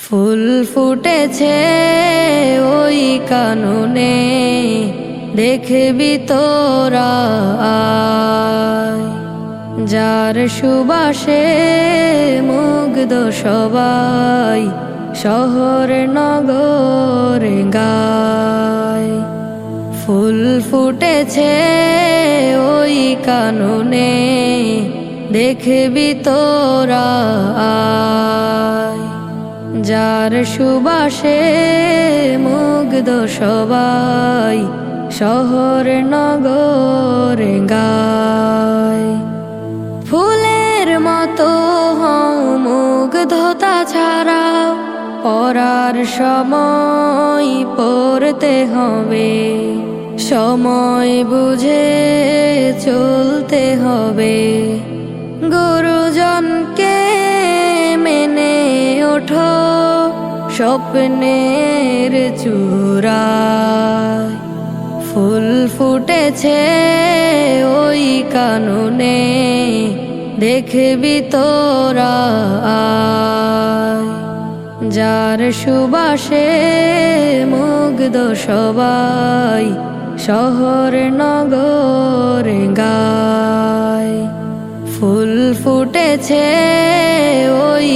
ফুল ফুটেছে ওই কাননে, দেখবি তোরা আয়। যার সুবাসে মুগ্ধ সবাই, শহর নগর গায়। ফুল ফুটেছে ওই কাননে, দেখবি তোরা আয়। যার সুবাসে মুগ্ধ সবাই, শহর নগর গায়। ফুলের মতো হও মুগ্ধতা ছাড়া, পড়ার সময় পড়তে হবে। সময় বুঝে চলতে হবে। গুরুজনকে মেনে ওঠো স্বপ্নের চূড়ায়। ফুল ফুটেছে ওই কাননে, দেখবি তোরা আয়। যার সুবাসে মুগ্ধ সবাই, শহর নগর গায়। ফুল ফুটেছে ওই